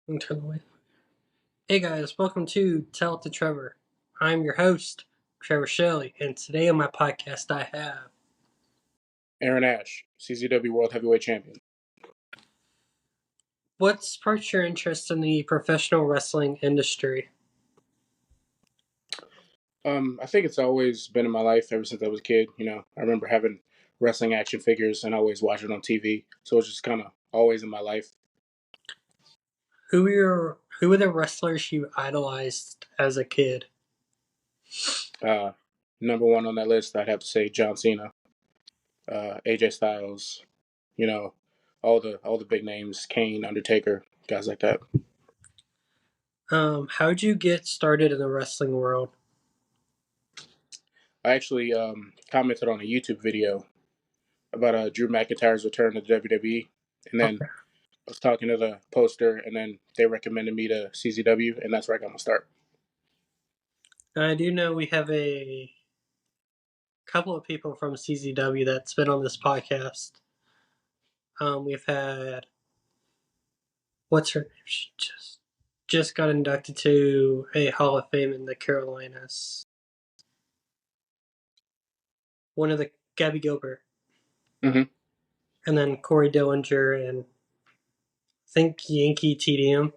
Internally. Hey guys, welcome to Tell It to Trevor. I'm your host, Trevor Shelley, and today on my podcast I have. Eran Ashe, CZW World Heavyweight Champion. What sparked your interest in the professional wrestling industry? I think it's always been in my life ever since I was a kid. I remember having wrestling action figures and always watching it on TV. So it's just kind of always in my life. Who were the wrestlers you idolized as a kid? Number one on that list, I'd have to say John Cena, AJ Styles. You know, all the big names, Kane, Undertaker, guys like that. How'd you get started in the wrestling world? I actually commented on a YouTube video about Drew McIntyre's return to the WWE, and then Okay. I was talking to the poster, and then they recommended me to CZW, and that's where I got my start. I do know we have a couple of people from CZW that's been on this podcast. We've had what's her name? She just got inducted to a Hall of Fame in the Carolinas. One of the Gabby Gilbert, Mm-hmm. and then Corey Dillinger, and I think Yankee TDM.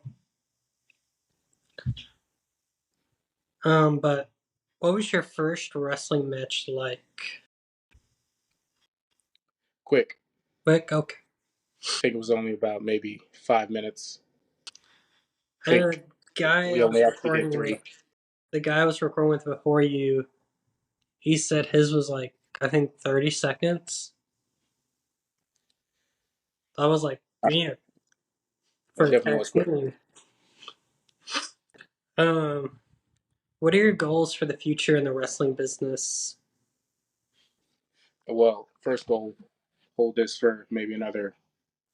But what was your first wrestling match like? Quick. Quick, okay. I think it was only about maybe 5 minutes. I I know the think guy we I only was actually did recording with, three. the guy I was recording with before you, he said his was like I think 30 seconds. I was like, man, It for definitely was quick. cartoon. Um, what are your goals for the future in the wrestling business? Well, first goal, hold this for maybe another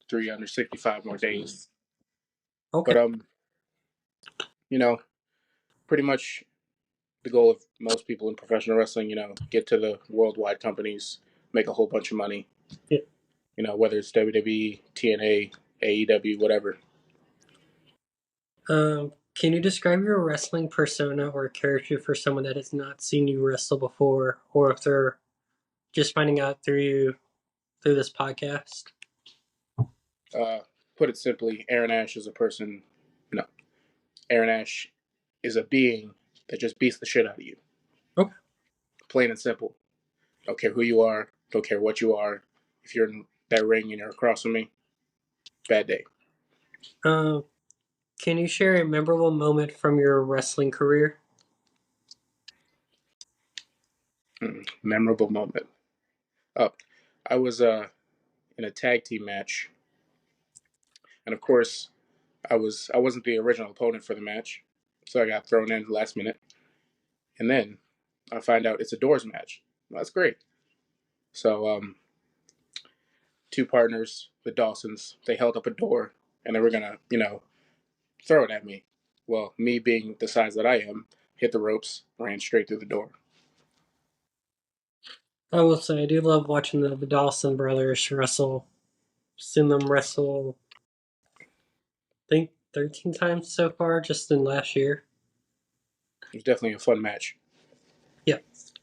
365 more days. Okay. But you know, pretty much the goal of most people in professional wrestling, get to the worldwide companies, make a whole bunch of money. Yeah. Whether it's WWE, TNA, AEW, whatever. Can you describe your wrestling persona or character for someone that has not seen you wrestle before, or if they're just finding out through this podcast? Uh, put it simply, Eran Ashe is a person. No, Eran Ashe is a being that just beats the shit out of you. Okay. Plain and simple. Don't care who you are. Don't care what you are. If you're in that ring and you're across from me, bad day. Um, can you share a memorable moment from your wrestling career? Memorable moment. Oh, I was in a tag team match, and of course, I wasn't the original opponent for the match, so I got thrown in last minute. And then I find out it's a doors match. Well, that's great. So two partners, the Dawsons, they held up a door, and they were gonna, throw it at me. Well, me being the size that I am, hit the ropes, ran straight through the door. I will say I do love watching the Dawson brothers wrestle. Seen them wrestle, I think 13 times so far, just in last year. It was definitely a fun match. Yeah.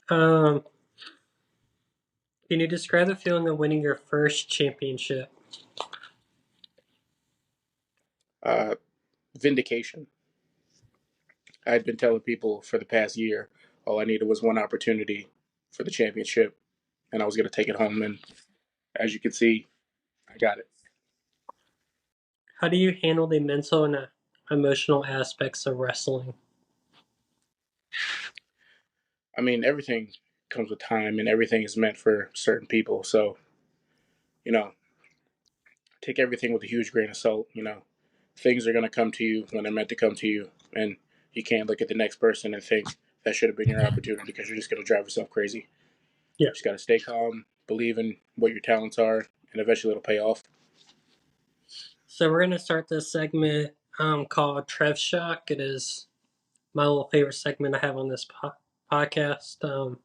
Um, can you describe the feeling of winning your first championship? Uh, Vindication. I had been telling people for the past year all I needed was one opportunity for the championship, and I was going to take it home. And as you can see, I got it. How do you handle the mental and emotional aspects of wrestling? I mean, everything comes with time, and everything is meant for certain people. So, you know, take everything with a huge grain of salt. Things are going to come to you when they're meant to come to you, and you can't look at the next person and think that should have been your opportunity because you're just going to drive yourself crazy. Yeah. You just got to stay calm, believe in what your talents are, and eventually it'll pay off. So we're gonna start this segment called Trev Shock. It is my little favorite segment I have on this podcast.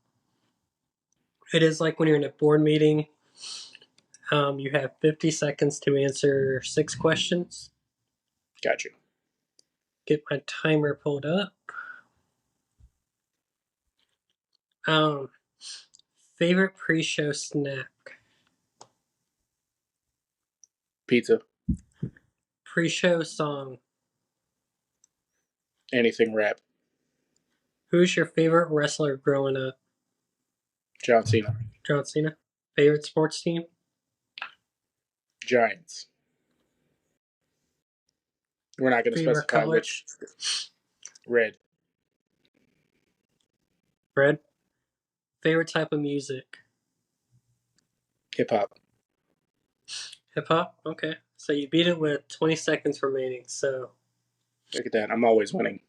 It is like when you're in a board meeting. You have 50 seconds to answer 6 questions. Got you. Get my timer pulled up. Um, Favorite pre-show snack? Pizza. Pre-show song? Anything rap. Who's your favorite wrestler growing up? John Cena. John Cena. Favorite sports team? Giants. We're not going to Favorite specify color? which. Red. Red. Favorite type of music? Hip hop. Hip hop? Okay. So you beat it with 20 seconds remaining. So, Look at that. I'm always winning.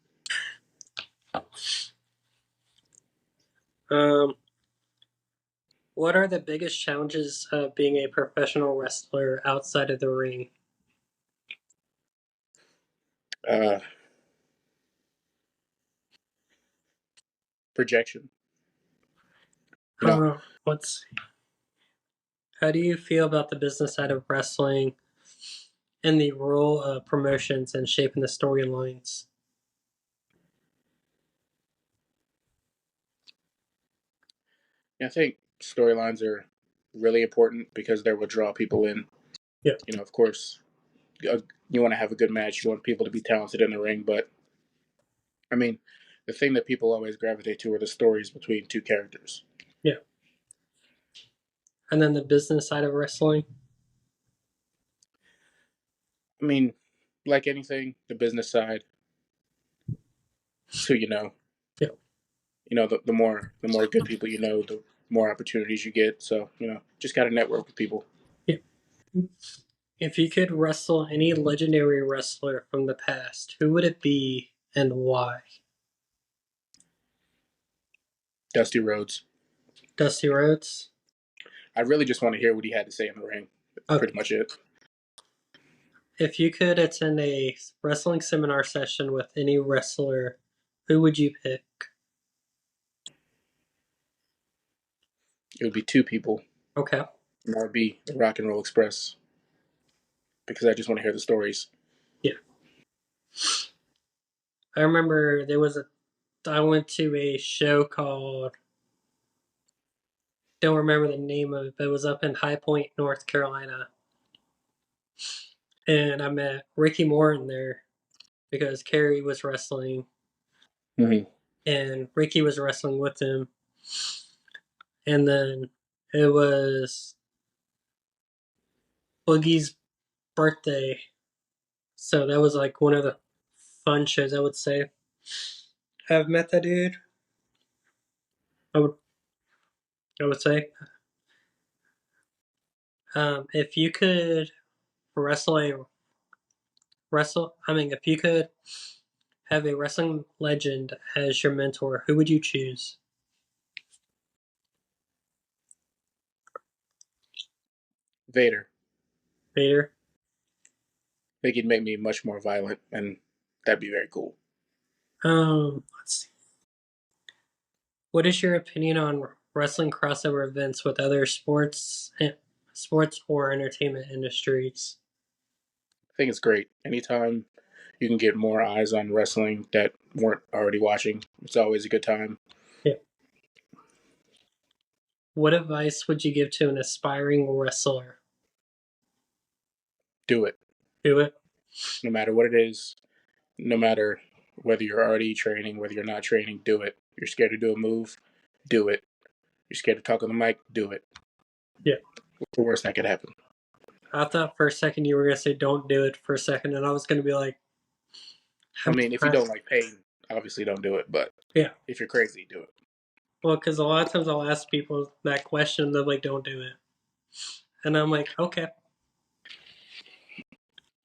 um, what are the biggest challenges of being a professional wrestler outside of the ring? Uh, Projection. You know, Let's. How do you feel about the business side of wrestling and the role of promotions and shaping the storylines? I think storylines are really important because they will draw people in. Yeah, Of course, you want to have a good match. You want people to be talented in the ring, but I mean, the thing that people always gravitate to are the stories between two characters. yeah. And then the business side of wrestling. I mean, like anything, the business side. So Yeah, the more good people you know, the more opportunities you get. So just got to network with people. yeah. If you could wrestle any legendary wrestler from the past, who would it be and why? Dusty Rhodes. Dusty Rhodes? I really just want to hear what he had to say in the ring. That's Okay. pretty much it. If you could attend a wrestling seminar session with any wrestler, who would you pick? It would be two people. Okay. And that would be the Rock and Roll Express because I just want to hear the stories. Yeah. I remember I went to a show called, don't remember the name of it, but it was up in High Point, North Carolina. And I met Ricky Morton there because Kerry was wrestling Mm-hmm. and Ricky was wrestling with him. And then it was Boogie's birthday. So that was like one of the fun shows, I would say. I've met that dude. I would I would say. If you could wrestle a if you could have a wrestling legend as your mentor, who would you choose? Vader. Vader. I think he'd make me much more violent, and that'd be very cool. Let's see. What is your opinion on wrestling crossover events with other sports or entertainment industries? I think it's great. Anytime you can get more eyes on wrestling that weren't already watching, it's always a good time. Yeah. What advice would you give to an aspiring wrestler? Do it. Do it. No matter what it is, no matter whether you're already training, whether you're not training, do it. You're scared to do a move, do it. You're scared to talk on the mic, do it. Yeah. What's the worst that could happen? I thought for a second you were gonna say don't do it for a second, and I was gonna be like, I mean, if you don't like pain, obviously don't do it. But yeah. if you're crazy, do it. Well, because a lot of times I'll ask people that question, they're like, don't do it. And I'm like, okay.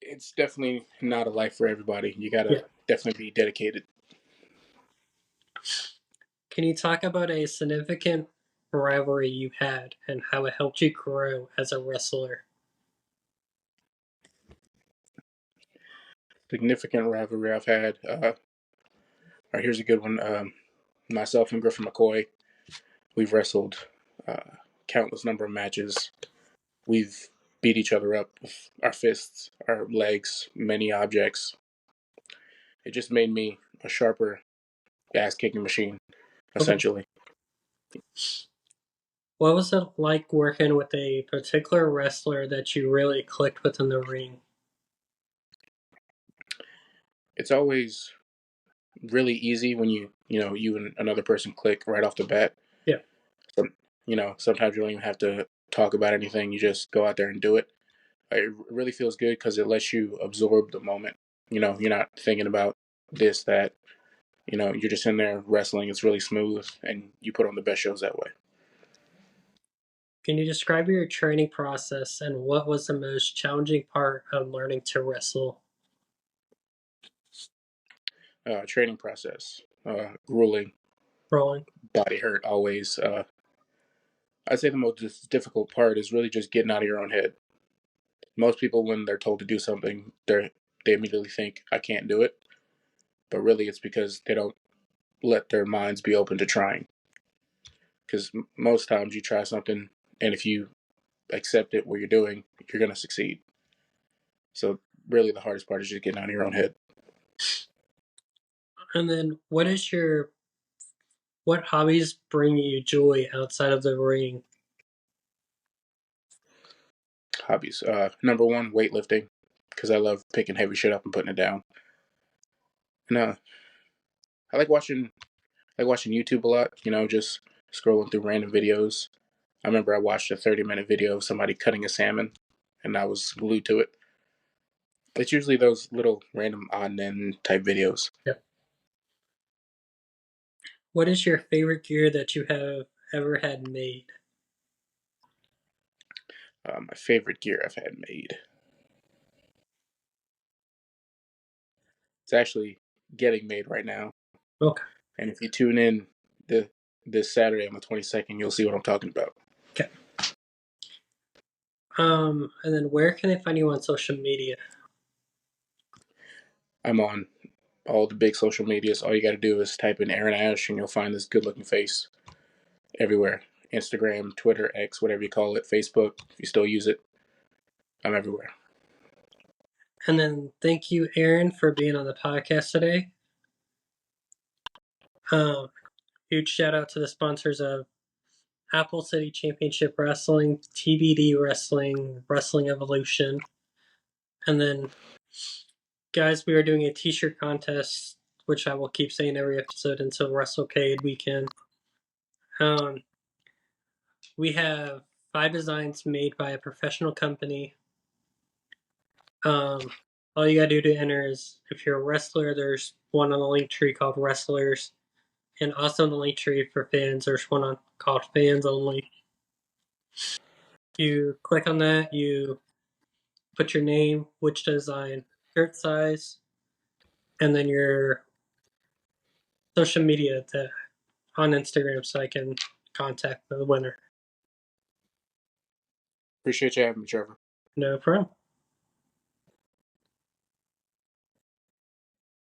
It's definitely not a life for everybody. You gotta Yeah. definitely be dedicated. Can you talk about a significant rivalry you had and how it helped you grow as a wrestler? Significant rivalry I've had. All right, here's a good one. Myself and Griffin McCoy, we've wrestled countless number of matches. We've beat each other up with our fists, our legs, many objects. it just made me a sharper ass kicking machine, Okay. essentially. What was it like working with a particular wrestler that you really clicked with in the ring? It's always really easy when you and another person click right off the bat. Yeah. So, sometimes you don't even have to talk about anything. You just go out there and do it. It really feels good because it lets you absorb the moment. You're not thinking about this, that. You're just in there wrestling. It's really smooth, and you put on the best shows that way. Can you describe your training process and what was the most challenging part of learning to wrestle? Training process, grueling, Rolling. body hurt always. I'd say the most difficult part is really just getting out of your own head. Most people, when they're told to do something, they immediately think, I can't do it. But really, it's because they don't let their minds be open to trying. Because most times you try something, and if you accept it, what you're doing, you're going to succeed. So, really, the hardest part is just getting out of your own head. And then what hobbies bring you joy outside of the ring? Hobbies. Number one, weightlifting, because I love picking heavy shit up and putting it down. And I like watching YouTube a lot. Just scrolling through random videos. I remember I watched a 30-minute video of somebody cutting a salmon, and I was glued to it. It's usually those little random odd end type videos. Yeah. What is your favorite gear that you have ever had made? My favorite gear I've had made. It's actually getting made right now. Okay. And if you tune in the this Saturday on the 22nd, you'll see what I'm talking about. Okay. And then where can I find you on social media? I'm on all the big social medias. All you got to do is type in Eran Ashe, and you'll find this good-looking face everywhere. Instagram, Twitter, X, whatever you call it, Facebook. If you still use it, I'm everywhere. And then thank you, Eran, for being on the podcast today. Um, Huge shout out to the sponsors of Apple City Championship Wrestling, TBD Wrestling, Wrestling Evolution. And then, guys, we are doing a t shirt contest, which I will keep saying every episode until WrestleCade weekend. Um, we have 5 designs made by a professional company. All you gotta do to enter is if you're a wrestler, there's one on the link tree called Wrestlers. And also on the link tree for fans, there's one called Fans Only. You click on that, you put your name, which design, shirt size, and then your social media on Instagram so I can contact the winner. Appreciate you having me, Trevor. No problem.